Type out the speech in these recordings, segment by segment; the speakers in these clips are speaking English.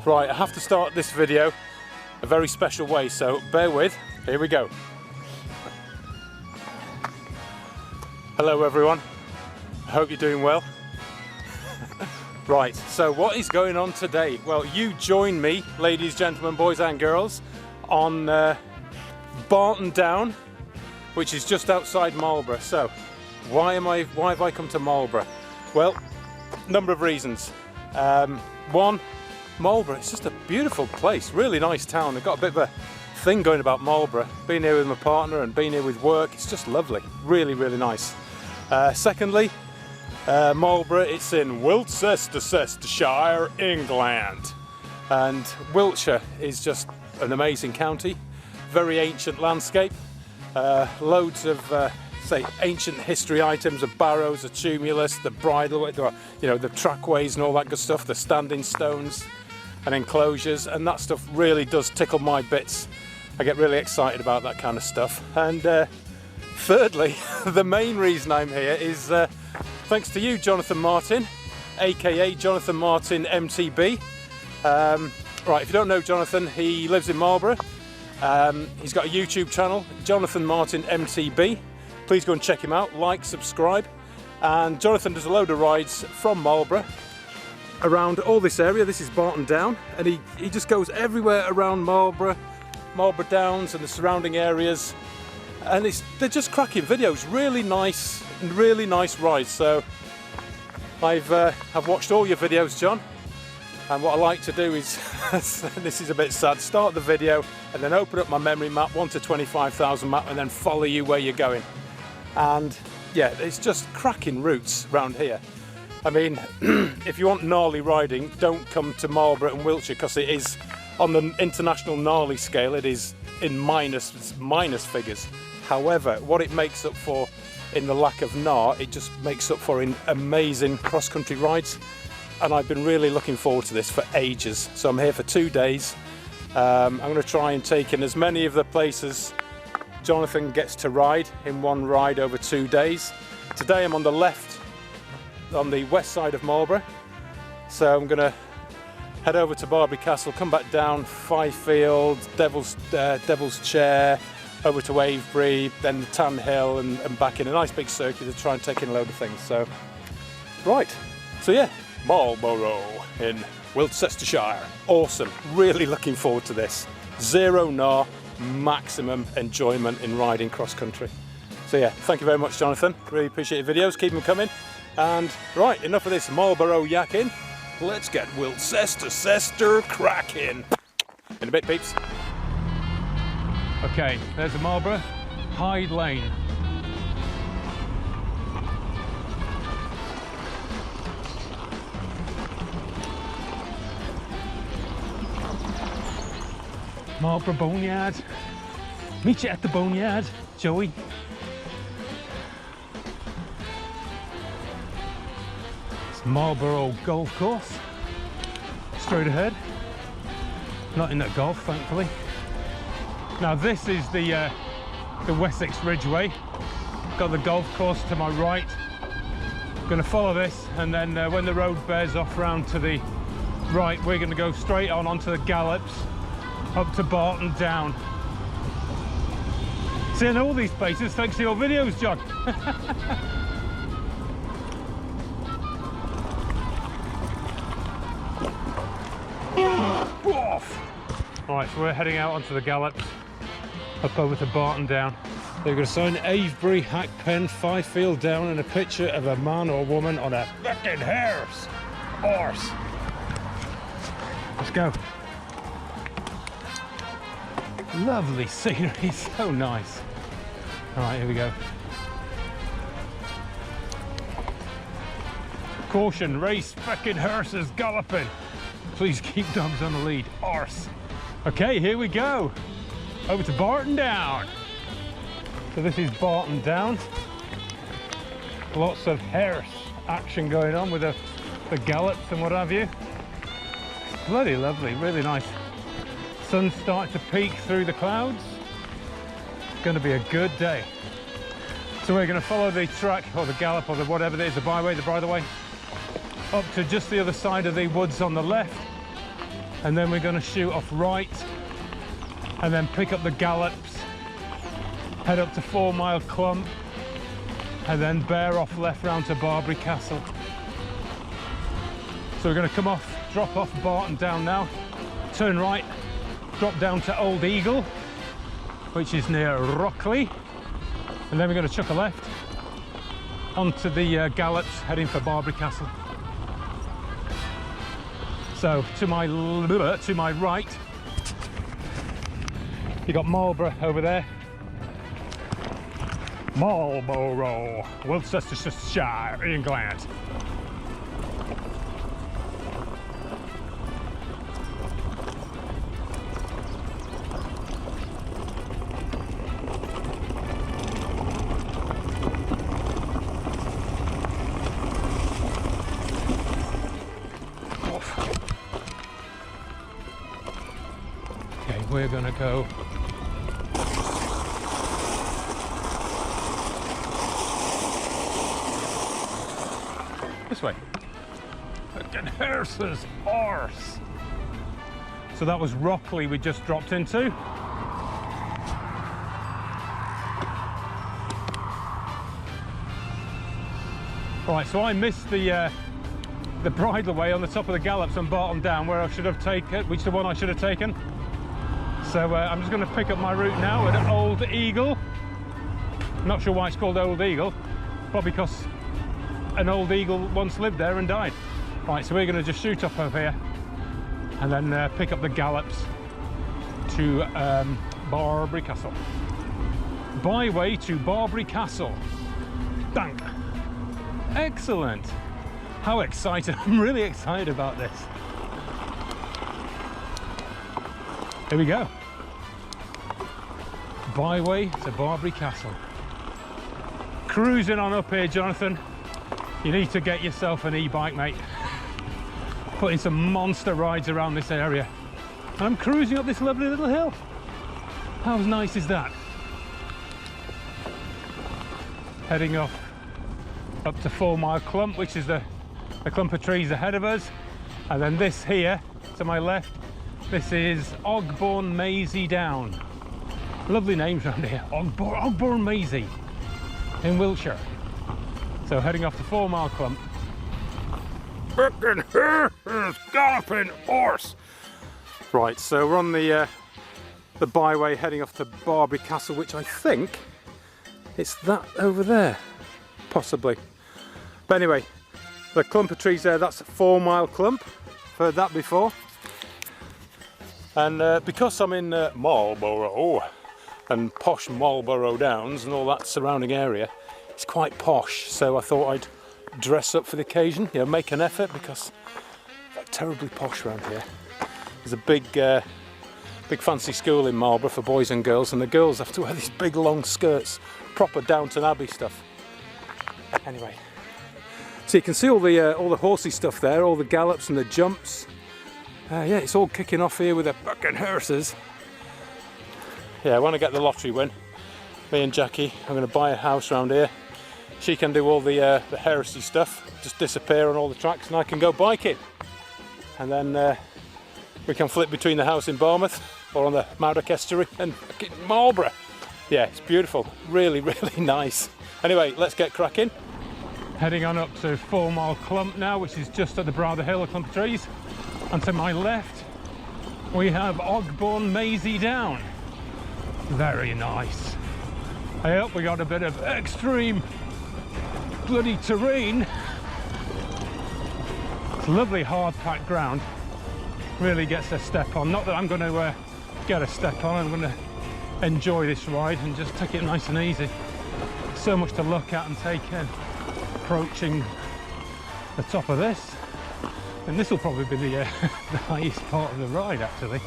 Right, I have to start this video a very special way, so bear with. Here we go. Hello everyone, I hope you're doing well. Right, so what is going on today? Well, you join me, ladies, gentlemen, boys and girls, on Barton Down, which is just outside Marlborough. So why have I come to Marlborough? Well, number of reasons. One, Marlborough, it's just a beautiful place, really nice town. I've got a bit of a thing going about Marlborough. Been here with my partner and been here with work. It's just lovely, really, really nice. Secondly, Marlborough, it's in Wiltshire, England. And Wiltshire is just an amazing county, very ancient landscape, loads of say ancient history items, the barrows, the tumulus, the bridleway, you know, the trackways and all that good stuff, the standing stones and enclosures, and that stuff really does tickle my bits. I get really excited about that kind of stuff. And thirdly, the main reason I'm here is thanks to you, Jonathan Martin, aka Jonathan Martin MTB. Right, if you don't know Jonathan, he lives in Marlborough. He's got a YouTube channel, Jonathan Martin MTB. Please go and check him out, like, subscribe. And Jonathan does a load of rides from Marlborough around all this area. This is Barton Down, and he just goes everywhere around Marlborough Downs and the surrounding areas. And they're just cracking videos, really nice rides. So I've watched all your videos, John. And what I like to do is, this is a bit sad, start the video and then open up my memory map, 1 to 25,000 map, and then follow you where you're going. And yeah, it's just cracking routes around here. I mean, if you want gnarly riding, don't come to Marlborough and Wiltshire, because it is, on the international gnarly scale, it is in minus figures. However, what it makes up for in the lack of gnar, it just makes up for in amazing cross-country rides. And I've been really looking forward to this for ages. So I'm here for 2 days. I'm going to try and take in as many of the places Jonathan gets to ride in one ride over 2 days. Today I'm on the left, on the west side of Marlborough. So I'm going to head over to Barbary Castle, come back down Fifield, Devil's Chair, over to Avebury, then the Tan Hill, and back in a nice big circuit to try and take in a load of things. So, right, so yeah, Marlborough in Wiltshire. Awesome, really looking forward to this. Zero gnar, maximum enjoyment in riding cross country. So yeah, thank you very much, Jonathan. Really appreciate your videos, keep them coming. And right, enough of this Marlborough yakking. Let's get Wiltshire cracking. In a bit, peeps. Okay, there's a Marlborough, Hyde Lane. Marlborough Boneyard. Meet you at the Boneyard, Joey. It's Marlborough Golf Course. Straight ahead. Not in that golf, thankfully. Now this is the Wessex Ridgeway. Got the golf course to my right. Going to follow this, and then when the road bears off round to the right, we're going to go straight on onto the gallops up to Barton Down. Seeing all these places thanks to your videos, John. Right, so we're heading out onto the gallops up over to Barton Down. They've got a sign, Avebury Hack Pen, Fifield Down, and a picture of a man or woman on a fucking horse. Let's go. Lovely scenery, so nice. All right, here we go. Caution, race fucking horses galloping. Please keep dogs on the lead. Horse. Okay, here we go. Over to Barton Down. So this is Barton Down. Lots of horse action going on with the gallops and what have you. Bloody lovely, really nice. Sun's starting to peek through the clouds. It's going to be a good day. So we're going to follow the track, or the gallop, or the whatever it is, the byway, the bridleway, up to just the other side of the woods on the left. and then we're going to shoot off right and then pick up the gallops, head up to 4 Mile Clump, and then bear off left round to Barbary Castle. So we're going to come off, drop off Barton down now, turn right, drop down to Old Eagle, which is near Rockley, and then we're going to chuck a left onto the gallops heading for Barbary Castle. So to my right, you got Marlborough over there. Marlborough, Wiltshire, England. Okay, we're gonna go this way. Fucking horse's arse. So that was Rockley we just dropped into. Right, so I missed the bridleway on the top of the gallops and Barton down where I should have taken, which is the one I should have taken. So I'm just going to pick up my route now at Old Eagle. Not sure why it's called Old Eagle, probably because an old eagle once lived there and died. Right, so we're going to just shoot up over here and then pick up the gallops to Barbary Castle. Byway to Barbary Castle. Dank. Excellent. How excited. I'm really excited about this. Here we go. Byway to Barbary Castle. Cruising on up here, Jonathan. You need to get yourself an e-bike, mate. Putting some monster rides around this area. And I'm cruising up this lovely little hill. How nice is that? Heading off up to 4 Mile Clump, which is the clump of trees ahead of us. And then this here, to my left, this is Ogbourne Maisie Down. Lovely names around here. Ogbourne Maisie in Wiltshire. So heading off to 4 Mile Clump. Frickin' horse, galloping horse. Right, so we're on the byway heading off to Barbary Castle, which I think it's that over there, possibly. But anyway, the clump of trees there, that's 4 Mile Clump. I've heard that before. And because I'm in Marlborough and posh Marlborough Downs and all that surrounding area, it's quite posh. So I thought I'd dress up for the occasion, you know, make an effort, because it's like terribly posh around here. There's a big fancy school in Marlborough for boys and girls, and the girls have to wear these big long skirts, proper Downton Abbey stuff. Anyway, so you can see all the horsey stuff there, all the gallops and the jumps. Yeah, it's all kicking off here with the fucking horses. Yeah, I want to get the lottery win. Me and Jackie, I'm going to buy a house around here. She can do all the heresy stuff, just disappear on all the tracks, and I can go biking. And then we can flip between the house in Barmouth or on the Marlborough estuary and Marlborough. Yeah, it's beautiful, really, really nice. Anyway, let's get cracking. Heading on up to 4 Mile Clump now, which is just at the brow of the hill, a clump of trees. And to my left, we have Ogbourne Maisie Down. Very nice. I hope we got a bit of extreme bloody terrain. It's lovely hard packed ground. Really gets a step on. Not that I'm going to get a step on, I'm going to enjoy this ride and just take it nice and easy. So much to look at and take in. Approaching the top of this. And this will probably be the highest part of the ride, actually.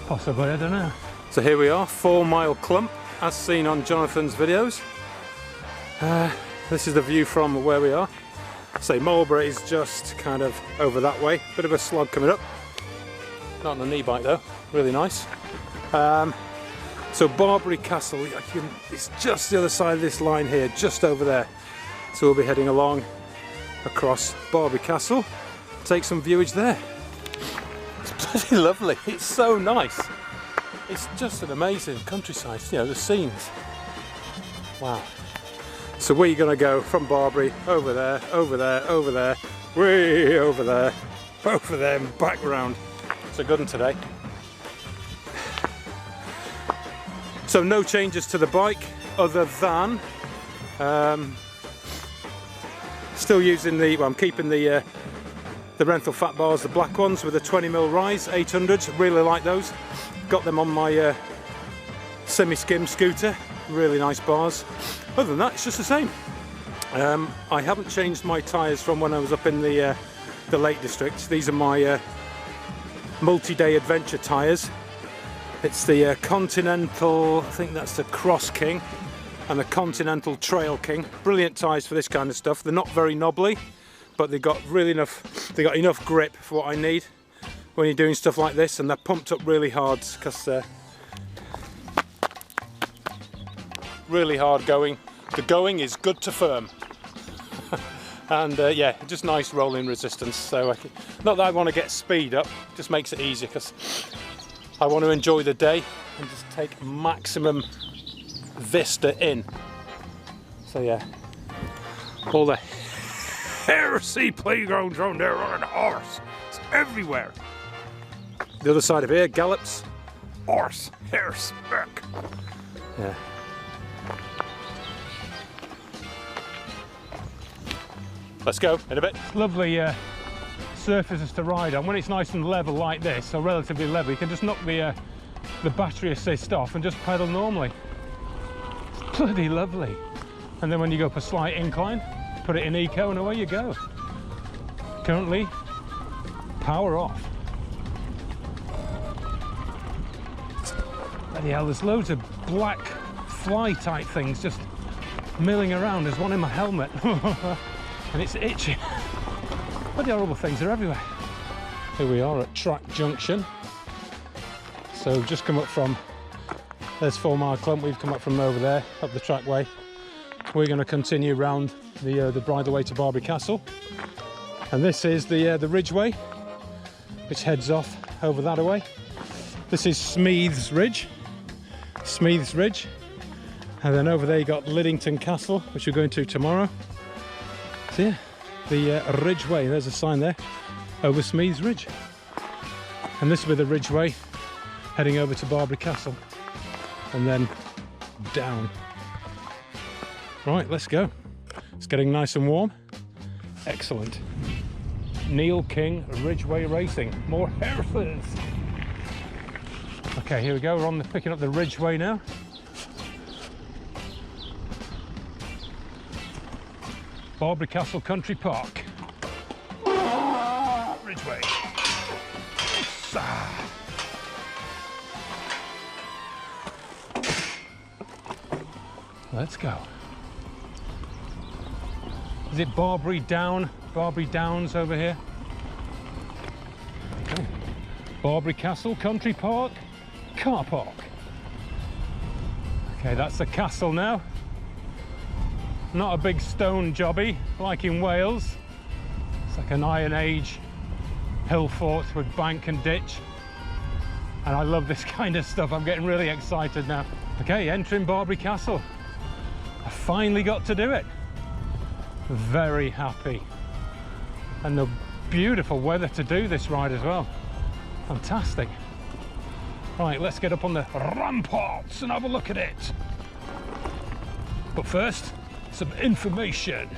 Possibly, I don't know. So here we are, 4 Mile Clump, as seen on Jonathan's videos. This is the view from where we are. So Marlborough is just kind of over that way. Bit of a slog coming up. Not on an e-bike though, really nice. So Barbary Castle, it's just the other side of this line here, just over there. So we'll be heading along across Barbary Castle. Take some viewage there. bloody lovely. It's so nice. It's just an amazing countryside, you know, the scenes. Wow. So we're going to go from Barbary over there, over there, over there, way over there and back round. It's a good one today. So no changes to the bike other than still using the, well, I'm keeping the Renthal fat bars, the black ones with a 20mm rise, 800s, really like those. Got them on my semi-skim scooter, really nice bars. Other than that, it's just the same. I haven't changed my tyres from when I was up in the Lake District. These are my multi-day adventure tyres. It's the Continental, I think that's the Cross King, and the Continental Trail King. Brilliant tyres for this kind of stuff. They're not very knobbly, but they got enough grip for what I need when you're doing stuff like this, and they're pumped up really hard because they're really hard going. The going is good to firm. And yeah, just nice rolling resistance. So not that I want to get speed up, just makes it easier because I want to enjoy the day and just take maximum vista in. So yeah, all the heresy playgrounds around there on a horse. It's everywhere. The other side of here, gallops, horse, hearse, back. Yeah. Let's go in a bit. Lovely surfaces to ride on. When it's nice and level like this, or relatively level, you can just knock the battery assist off and just pedal normally. It's bloody lovely. And then when you go up a slight incline, put it in eco and away you go. Currently, power off. Bloody hell, there's loads of black fly type things just milling around. There's one in my helmet. And it's itchy. Bloody horrible things are everywhere. Here we are at Track Junction. So just come up from, there's 4 Mile Clump, we've come up from over there, up the trackway. We're going to continue round the bridleway to Barbary Castle. And this is the Ridgeway, which heads off over that away. This is Smeath's Ridge. And then over there you got Liddington Castle, which we're going to tomorrow. So yeah, the Ridgeway, there's a sign there, over Smeath's Ridge. And this will be the Ridgeway, heading over to Barbary Castle, and then down. Right, let's go. It's getting nice and warm. Excellent. Neil King Ridgeway Racing, more hearses. Okay, here we go, we're picking up the Ridgeway now. Barbary Castle Country Park. Ridgeway. Let's go. Is it Barbary Downs over here? Okay. Barbary Castle Country Park car park. Okay, that's the castle now. Not a big stone jobby like in Wales. It's like an Iron Age hill fort with bank and ditch. And I love this kind of stuff. I'm getting really excited now. Okay, entering Barbary Castle. I finally got to do it. Very happy. And the beautiful weather to do this ride as well. Fantastic. Right, let's get up on the ramparts and have a look at it. But first, some information.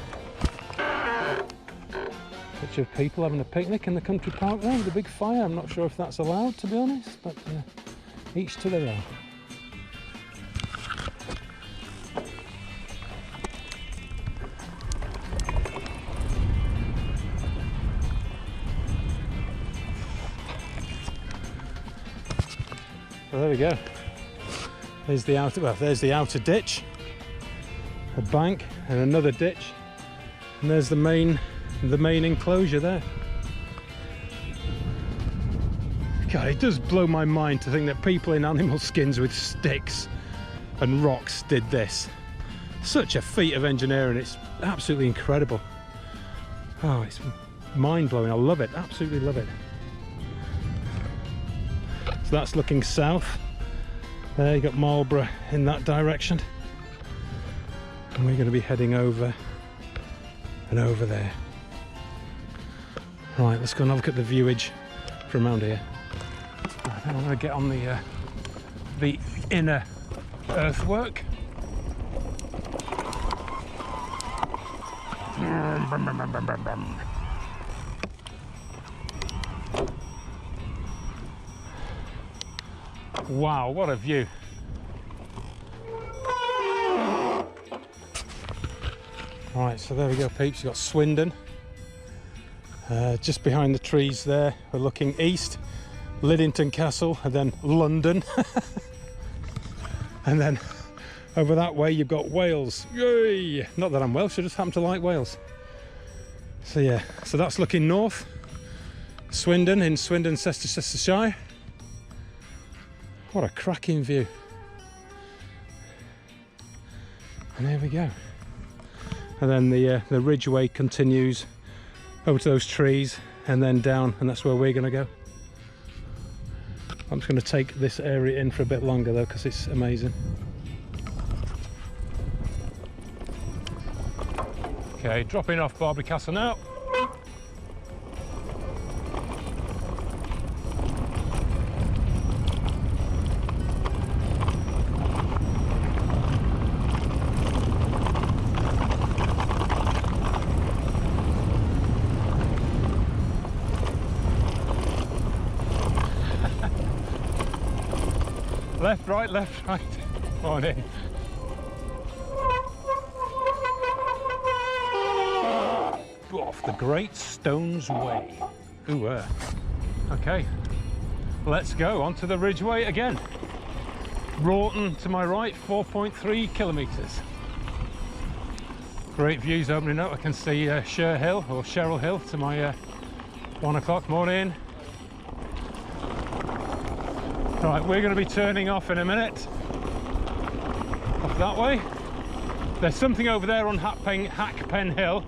Picture of people having a picnic in the country park there with a big fire. I'm not sure if that's allowed, to be honest, but each to their own. Well, there we go. There's the outer, well, there's the outer ditch, a bank and another ditch, and there's the main enclosure there. God, it does blow my mind to think that people in animal skins with sticks and rocks did this. Such a feat of engineering, it's absolutely incredible. Oh, it's mind-blowing, I love it, absolutely love it. So that's looking south. There you got Marlborough in that direction. And we're going to be heading over and over there. Right, let's go and have a look at the viewage from around here. Right, I'm going to get on the inner earthwork. Wow, what a view. Right, so there we go, peeps. You've got Swindon. Just behind the trees there, we're looking east. Liddington Castle, and then London. And then over that way you've got Wales. Yay! Not that I'm Welsh, I just happen to like Wales. So yeah, so that's looking north. Swindon in Cirencester. What a cracking view. And there we go. And then the Ridgeway continues over to those trees and then down, and that's where we're going to go. I'm just going to take this area in for a bit longer though, because it's amazing. Okay, dropping off Barbary Castle now. Left, right. On in. Off the Great Stones Way. Ooh, okay, let's go on to the Ridgeway again. Broughton to my right, 4.3 kilometres. Great views opening up. I can see Sher Hill or Sherrill Hill to my 1 o'clock morning. Right, we're going to be turning off in a minute. Off that way. There's something over there on Hackpen Hill,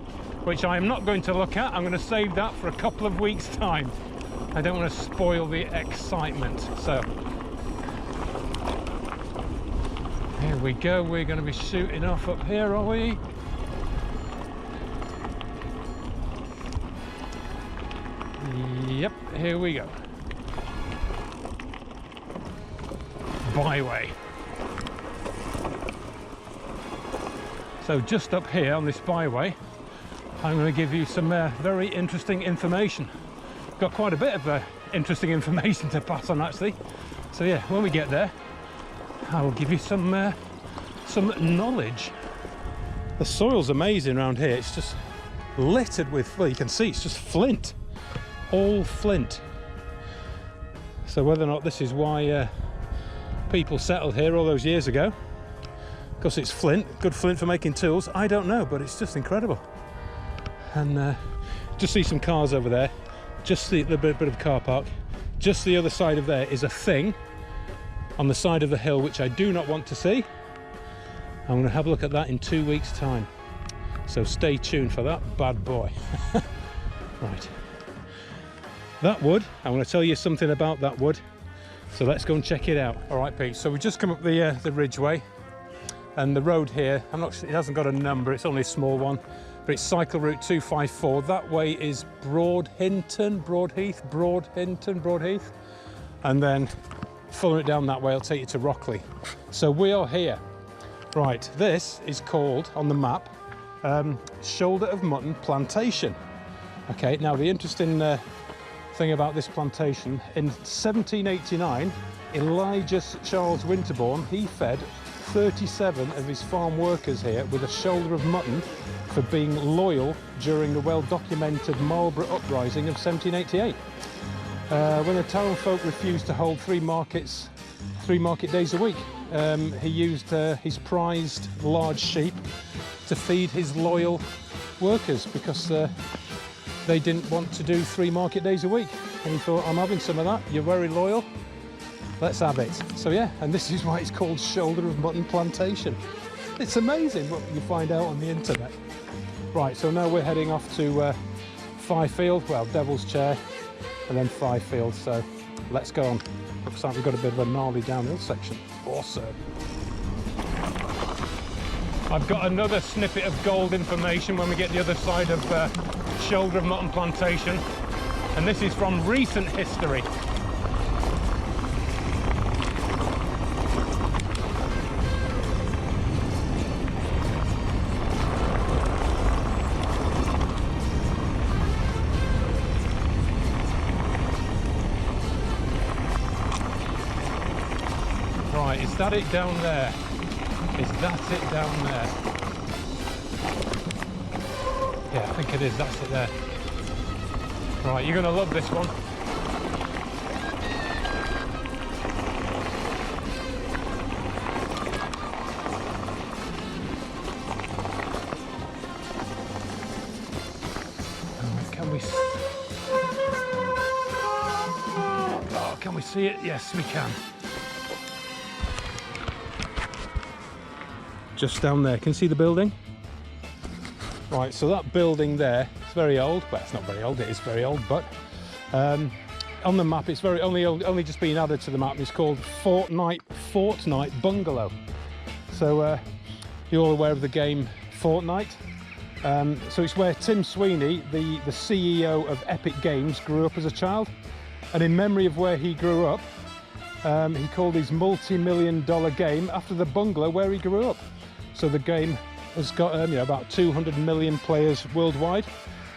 which I am not going to look at. I'm going to save that for a couple of weeks' time. I don't want to spoil the excitement. So, here we go. We're going to be shooting off up here, are we? Yep, here we go. Byway. So just up here on this byway, I'm going to give you some very interesting information. Got quite a bit of interesting information to pass on actually. So yeah, when we get there, I will give you some knowledge. The soil's amazing around here. It's just littered with, well, you can see it's just flint, all flint. So whether or not this is why people settled here all those years ago, because it's flint, good flint for making tools, I don't know, but it's just incredible. And just see some cars over there, just the bit of car park. Just the other side of there is a thing on the side of the hill which I do not want to see. I'm going to have a look at that in 2 weeks' time, so stay tuned for that bad boy. Right, that wood, I'm going to tell you something about that wood. So let's go and check it out. All right, Pete. So we've just come up the Ridgeway, and the road here, it hasn't got a number. It's only a small one, but it's cycle route 254. That way is Broadheath, and then following it down that way, I'll take you to Rockley. So we are here. Right, this is called on the map Shoulder of Mutton Plantation. Okay, now the interesting thing about this plantation, in 1789, Elijah Charles Winterbourne, he fed 37 of his farm workers here with a shoulder of mutton for being loyal during the well-documented Marlborough uprising of 1788. When the town folk refused to hold three market days a week, he used his prized large sheep to feed his loyal workers, because they didn't want to do 3 market days a week, and he thought, I'm having some of that, you're very loyal, let's have it. So yeah, and this is why it's called Shoulder of Mutton Plantation. It's amazing what you find out on the internet. Right, so now we're heading off to Fifield, well, Devil's Chair, and then 5 fields. So let's go on. Looks like we've got a bit of a gnarly downhill section. Awesome. I've got another snippet of gold information when we get the other side of shoulder of Mutton Plantation, and this is from recent history. Right, is that it down there? Is that it down there? Yeah, I think it is. That's it there. Right, you're going to love this one. Can we see it? Yes, we can. Just down there, can you see the building? Right, so that building there, it's very old. Well, it's not very old, it is very old, but on the map, it's very only just been added to the map. It's called Fortnight Bungalow. So you're all aware of the game Fortnite. So it's where Tim Sweeney, the CEO of Epic Games, grew up as a child. And in memory of where he grew up, he called his multi-million-dollar game after the bungalow where he grew up. So the game has got about 200 million players worldwide,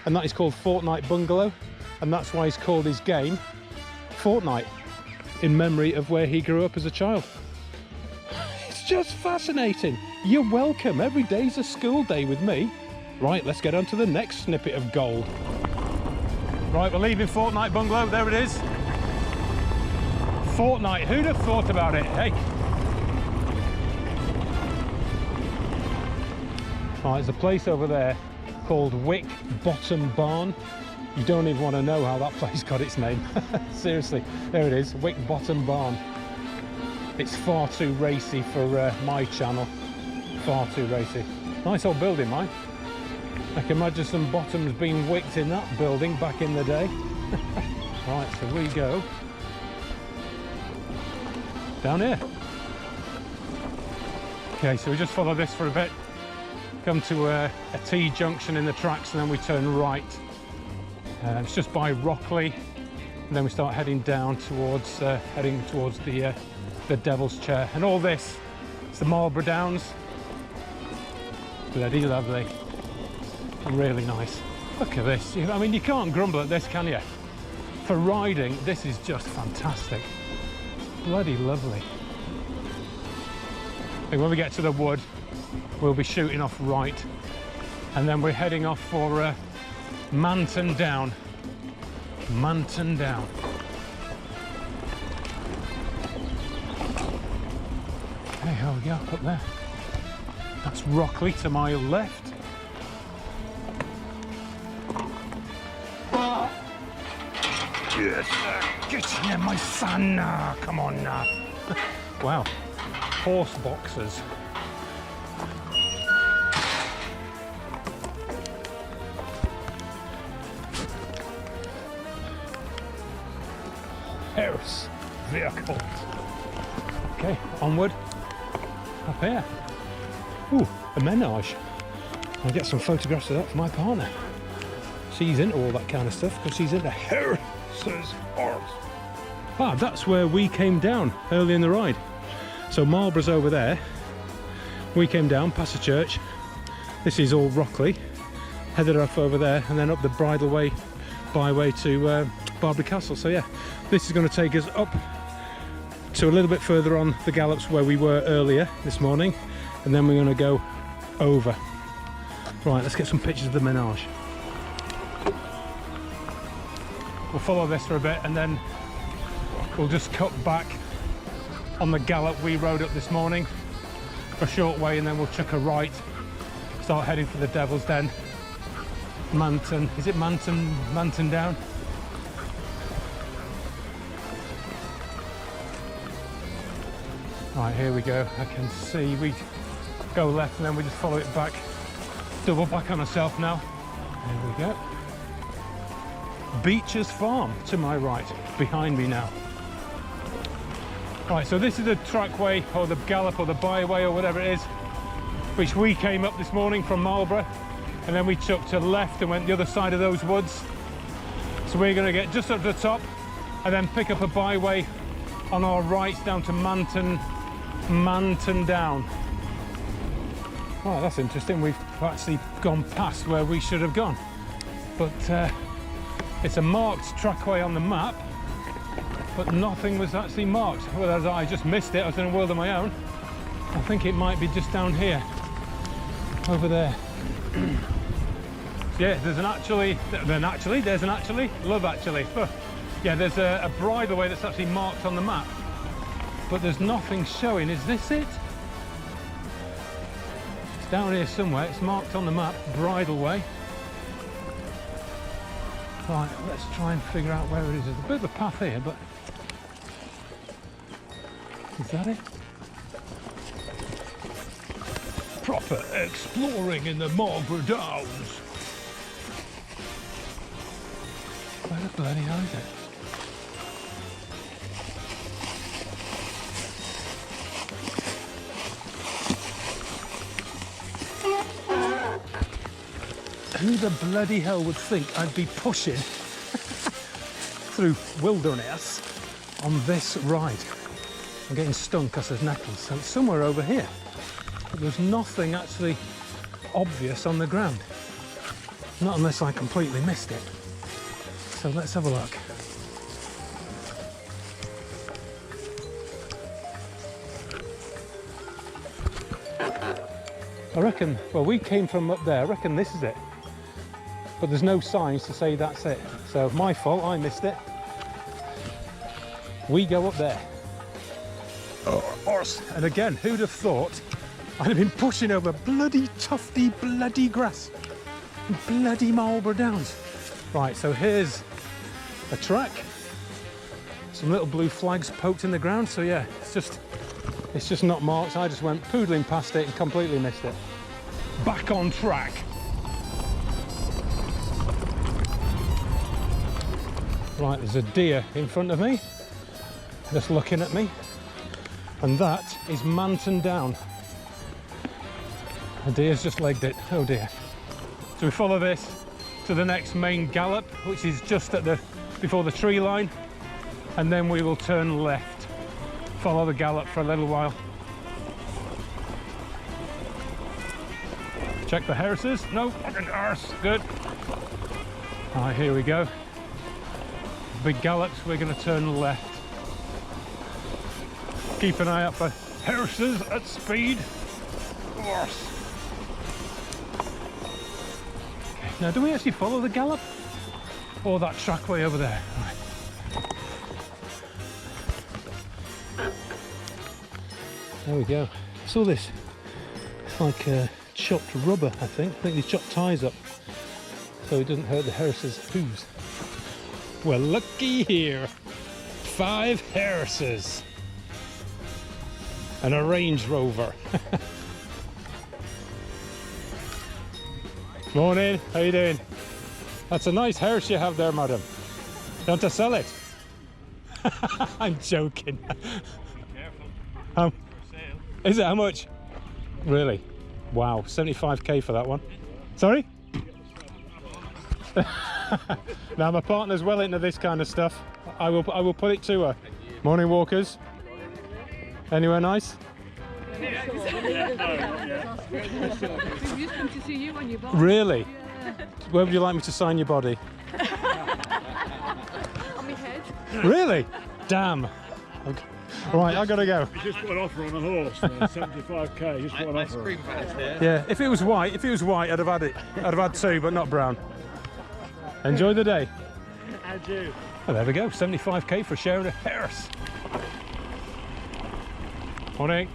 and that is called Fortnite Bungalow, and that's why he's called his game Fortnite, in memory of where he grew up as a child. It's just fascinating. You're welcome. Every day's a school day with me. Right, let's get on to the next snippet of gold. Right, we're leaving Fortnite Bungalow. There it is. Fortnite. Who'd have thought about it? Hey. Right, there's a place over there called Wick Bottom Barn. You don't even want to know how that place got its name. Seriously, there it is, Wick Bottom Barn. It's far too racy for my channel. Far too racy. Nice old building, mine. I can imagine some bottoms being wicked in that building back in the day. Right, so we go down here. Okay, so we just follow this for a bit, come to a T-junction in the tracks, and then we turn right. It's just by Rockley, and then we start heading down towards the Devil's Chair. And all this, it's the Marlborough Downs. Bloody lovely. Really nice. Look at this. I mean, you can't grumble at this, can you? For riding, this is just fantastic. Bloody lovely. And when we get to the wood, we'll be shooting off right, and then we're heading off for Manton Down. Manton Down. Hey, here we go, up there. That's Rockley to my left. Yes, get in there, my son. Come on now. Wow, horse boxers. Harris vehicles. Okay, onward. Up here. Ooh, a menage. I'll get some photographs of that for my partner. She's into all that kind of stuff because she's into Harris's horse. Ah, that's where we came down early in the ride. So Marlborough's over there. We came down past the church. This is all Rockley. Headed off over there and then up the bridleway byway to Barbary Castle. So yeah, this is going to take us up to a little bit further on the gallops where we were earlier this morning, and then we're going to go over. Right, let's get some pictures of the menage. We'll follow this for a bit and then we'll just cut back on the gallop we rode up this morning for a short way, and then we'll chuck a right, start heading for the Devil's Den. Manton, is it Manton Down? Right, here we go. I can see we go left and then we just follow it back, double back on herself now. There we go. Beecher's Farm to my right, behind me now. Right, so this is the trackway or the gallop or the byway or whatever it is, which we came up this morning from Marlborough, and then we took to the left and went the other side of those woods. So we're going to get just up to the top and then pick up a byway on our right down to Manton Down. Right, that's interesting. We've actually gone past where we should have gone, but it's a marked trackway on the map, but nothing was actually marked. Whether I just missed it, I was in a world of my own. I think it might be just down here, over there. Yeah, there's an actually, love actually. Yeah, there's a bridleway that's actually marked on the map, but there's nothing showing. Is this it? It's down here somewhere. It's marked on the map, bridleway. Right, let's try and figure out where it is. There's a bit of a path here, but is that it? Proper exploring in the Marlborough Downs. Where the bloody hell is it? Who the bloody hell would think I'd be pushing through wilderness on this ride? I'm getting stung because there's nettles, so it's somewhere over here. But there's nothing actually obvious on the ground. Not unless I completely missed it. So let's have a look. I reckon, well, we came from up there. I reckon this is it. But there's no signs to say that's it. So my fault, I missed it. We go up there. And again, who'd have thought I'd have been pushing over bloody tufty bloody grass. Bloody Marlborough Downs. Right, so here's a track. Some little blue flags poked in the ground. So yeah, it's just not marked. I just went poodling past it and completely missed it. Back on track. Right, there's a deer in front of me, just looking at me, and that is Manton Down. The deer's just legged it. Oh dear. So we follow this to the next main gallop, which is just at before the tree line, and then we will turn left. Follow the gallop for a little while. Check the horses. No, fucking arse. Good. All right, here we go. Big gallops, we're going to turn left. Keep an eye out for horses at speed. Horse. Okay, now do we actually follow the gallop? Or that trackway over there? Right. There we go. I saw this. It's like chopped rubber, I think. I think they chopped ties up so it doesn't hurt the horses' hooves. Well, looky here. 5 horses and a Range Rover. Morning, how you doing? That's a nice horse you have there, madam. You want to sell it? I'm joking. Careful. For sale. Is it? How much? Really? Wow, 75k for that one. Sorry? Now my partner's well into this kind of stuff. I will put it to her. Morning, walkers. Anywhere nice? Really? Where would you like me to sign your body? On my head. Really? Damn. Okay. Right, I gotta go. You just put an offer on a horse, 75k. Just put an offer. Yeah, if it was white, I'd have had it. I'd have had 2, but not brown. Enjoy the day. And you. Well, there we go. 75k for sharing a horse. Morning.